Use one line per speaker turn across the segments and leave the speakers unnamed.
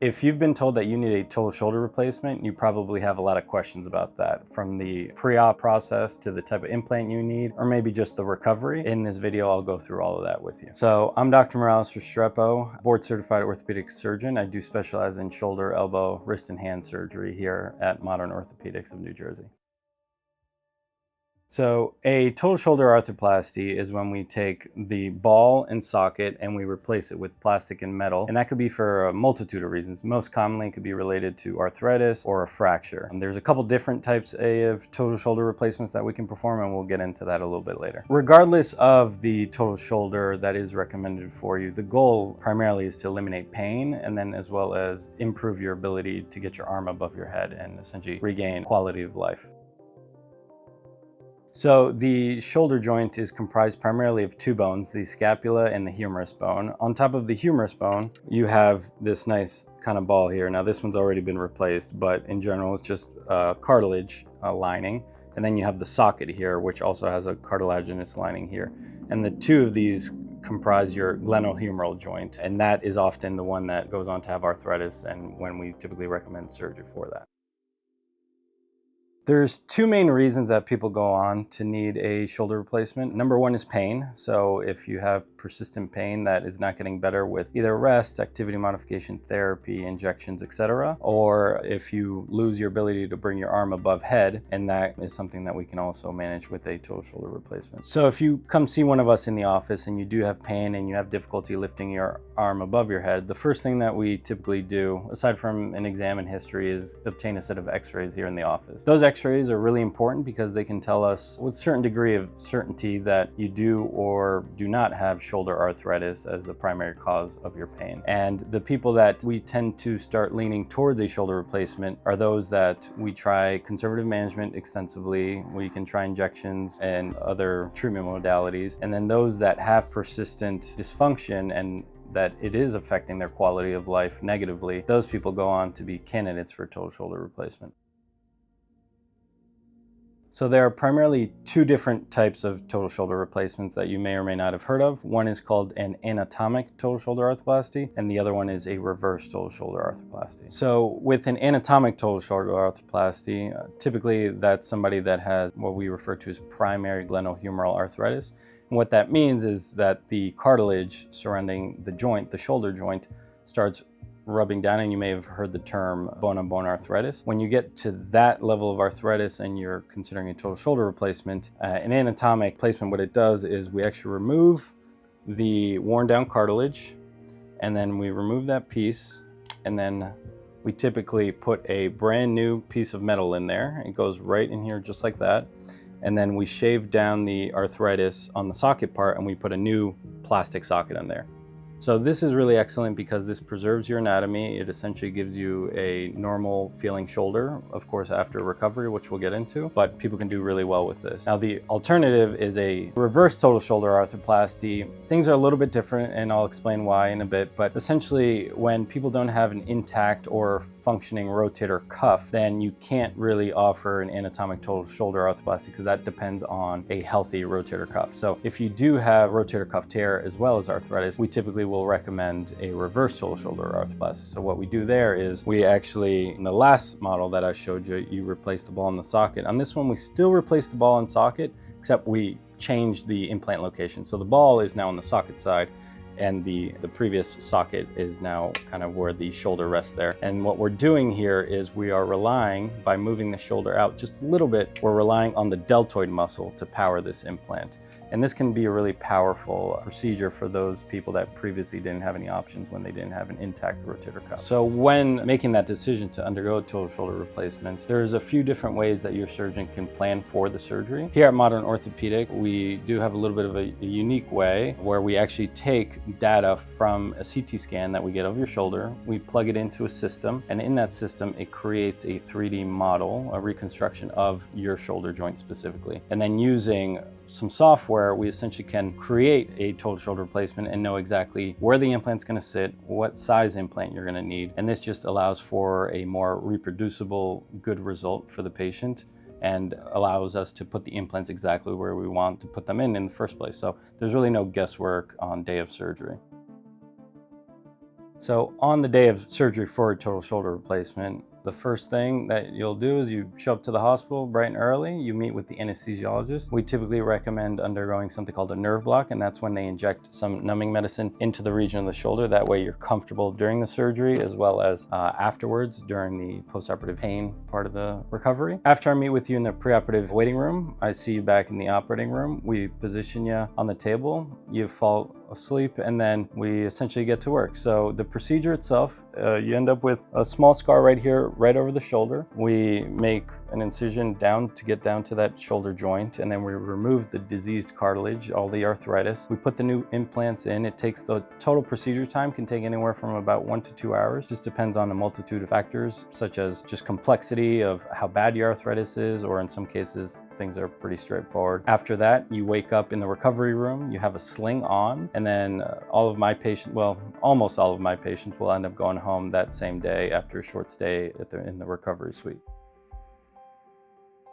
If you've been told that you need a total shoulder replacement, you probably have a lot of questions about that, from the pre-op process to the type of implant you need, or maybe just the recovery. In this video, I'll go through all of that with you. So I'm Dr. Morales-Restrepo, board certified orthopedic surgeon. I do specialize in shoulder, elbow, wrist, and hand surgery here at Modern Orthopedics of New Jersey. So a total shoulder arthroplasty is when we take the ball and socket and we replace it with plastic and metal. And that could be for a multitude of reasons. Most commonly it could be related to arthritis or a fracture. There's a couple different types of total shoulder replacements that we can perform, and we'll get into that a little bit later. Regardless of the total shoulder that is recommended for you, the goal primarily is to eliminate pain, and then as well as improve your ability to get your arm above your head and essentially regain quality of life. So the shoulder joint is comprised primarily of two bones, the scapula and the humerus bone. On top of the humerus bone, you have this nice kind of ball here. Now this one's already been replaced, but in general it's just cartilage lining. And then you have the socket here, which also has a cartilaginous lining here. And the two of these comprise your glenohumeral joint, and that is often the one that goes on to have arthritis, and when we typically recommend surgery for that. There's two main reasons that people go on to need a shoulder replacement. Number one is pain. So if you have persistent pain that is not getting better with either rest, activity modification therapy, injections, etc., or if you lose your ability to bring your arm above head, and that is something that we can also manage with a total shoulder replacement. So if you come see one of us in the office and you do have pain and you have difficulty lifting your arm above your head, the first thing that we typically do, aside from an exam and history, is obtain a set of x-rays here in the office. Those x-rays are really important because they can tell us with a certain degree of certainty that you do or do not have shoulder arthritis as the primary cause of your pain. And the people that we tend to start leaning towards a shoulder replacement are those that we try conservative management extensively. We can try injections and other treatment modalities. And then those that have persistent dysfunction and that it is affecting their quality of life negatively, those people go on to be candidates for total shoulder replacement. So there are primarily two different types of total shoulder replacements that you may or may not have heard of. One is called an anatomic total shoulder arthroplasty, and the other one is a reverse total shoulder arthroplasty. So with an anatomic total shoulder arthroplasty, typically that's somebody that has what we refer to as primary glenohumeral arthritis. And what that means is that the cartilage surrounding the joint, the shoulder joint, starts rubbing down, and you may have heard the term bone-on-bone arthritis. When you get to that level of arthritis and you're considering a total shoulder replacement, an anatomic replacement, what it does is we actually remove the worn down cartilage, and then we remove that piece, and then we typically put a brand new piece of metal in there. It goes right in here just like that. And then we shave down the arthritis on the socket part, and we put a new plastic socket in there. So this is really excellent because this preserves your anatomy. It essentially gives you a normal feeling shoulder, of course after recovery, which we'll get into, but people can do really well with this. Now the alternative is a reverse total shoulder arthroplasty. Things are a little bit different, and I'll explain why in a bit, but essentially when people don't have an intact or functioning rotator cuff, then you can't really offer an anatomic total shoulder arthroplasty because that depends on a healthy rotator cuff. So if you do have rotator cuff tear as well as arthritis, we typically will recommend a reverse total shoulder arthroplasty. So what we do there is we actually, in the last model that I showed you, you replace the ball in the socket. On this one, we still replace the ball and socket, except we change the implant location. So the ball is now on the socket side, and the previous socket is now kind of where the shoulder rests there. And what we're doing here is we are relying, by moving the shoulder out just a little bit, we're relying on the deltoid muscle to power this implant. And this can be a really powerful procedure for those people that previously didn't have any options when they didn't have an intact rotator cuff. So when making that decision to undergo a total shoulder replacement, there's a few different ways that your surgeon can plan for the surgery. Here at Modern Orthopedic, we do have a little bit of a unique way where we actually take data from a CT scan that we get of your shoulder, we plug it into a system, and in that system it creates a 3D model, a reconstruction of your shoulder joint specifically. And then using some software, we essentially can create a total shoulder replacement and know exactly where the implant's going to sit, what size implant you're going to need. And this just allows for a more reproducible, good result for the patient, and allows us to put the implants exactly where we want to put them in the first place. So there's really no guesswork on day of surgery. So on the day of surgery for a total shoulder replacement, the first thing that you'll do is you show up to the hospital bright and early. You meet with the anesthesiologist. We typically recommend undergoing something called a nerve block, and that's when they inject some numbing medicine into the region of the shoulder. That way you're comfortable during the surgery as well as afterwards during the postoperative pain part of the recovery. After I meet with you in the preoperative waiting room, I see you back in the operating room. We position you on the table, you fall asleep, and then we essentially get to work. So the procedure itself, you end up with a small scar right here, right over the shoulder. We make an incision down to get down to that shoulder joint, and then we remove the diseased cartilage, all the arthritis. We put the new implants in. It takes, the total procedure time can take anywhere from about 1 to 2 hours. Just depends on a multitude of factors, such as just complexity of how bad your arthritis is, or in some cases, things are pretty straightforward. After that, you wake up in the recovery room, you have a sling on, and then all of my patients, well, almost all of my patients will end up going home that same day after a short stay in the recovery suite.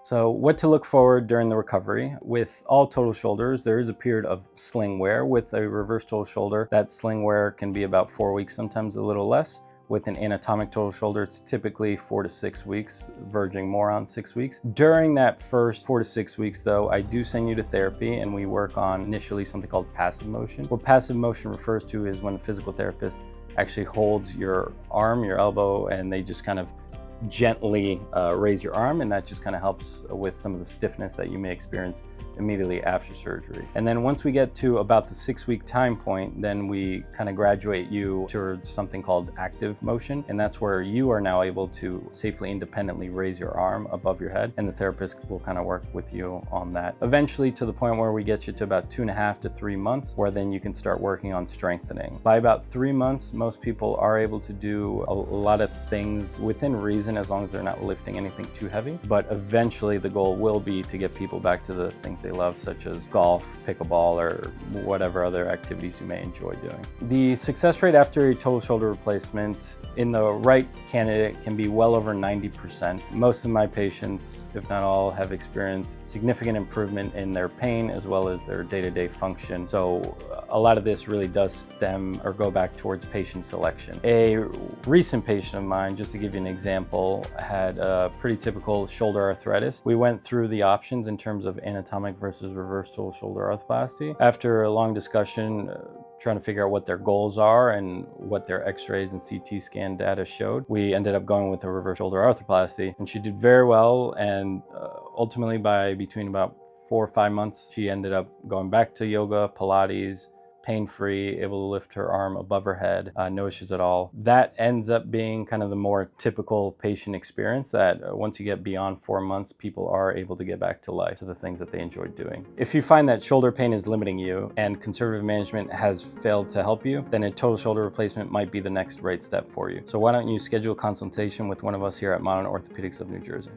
So what to look forward during the recovery. With all total shoulders, there is a period of sling wear. With a reverse total shoulder, that sling wear can be about 4 weeks, sometimes a little less. With an anatomic total shoulder, it's typically 4 to 6 weeks, verging more on 6 weeks. During that first 4 to 6 weeks though, I do send you to therapy, and we work on initially something called passive motion. What passive motion refers to is when a physical therapist actually holds your arm, your elbow, and they just kind of gently raise your arm, and that just kind of helps with some of the stiffness that you may experience immediately after surgery. And then once we get to about the 6-week time point, then we kind of graduate you towards something called active motion, and that's where you are now able to safely independently raise your arm above your head, and the therapist will kind of work with you on that. Eventually to the point where we get you to about 2.5 to 3 months, where then you can start working on strengthening. By about 3 months, most people are able to do a lot of things within reason, as long as they're not lifting anything too heavy. But eventually the goal will be to get people back to the things they love, such as golf, pickleball, or whatever other activities you may enjoy doing. The success rate after a total shoulder replacement in the right candidate can be well over 90%. Most of my patients, if not all, have experienced significant improvement in their pain as well as their day-to-day function. So a lot of this really does stem or go back towards patient selection. A recent patient of mine, just to give you an example, had a pretty typical shoulder arthritis. We went through the options in terms of anatomic versus reverse total shoulder arthroplasty. After a long discussion, trying to figure out what their goals are and what their x-rays and CT scan data showed, we ended up going with a reverse shoulder arthroplasty, and she did very well. And ultimately, by between about 4 or 5 months, she ended up going back to yoga, Pilates, pain-free, able to lift her arm above her head, no issues at all. That ends up being kind of the more typical patient experience, that once you get beyond 4 months, people are able to get back to life, to the things that they enjoyed doing. If you find that shoulder pain is limiting you and conservative management has failed to help you, then a total shoulder replacement might be the next right step for you. So why don't you schedule a consultation with one of us here at Modern Orthopedics of New Jersey.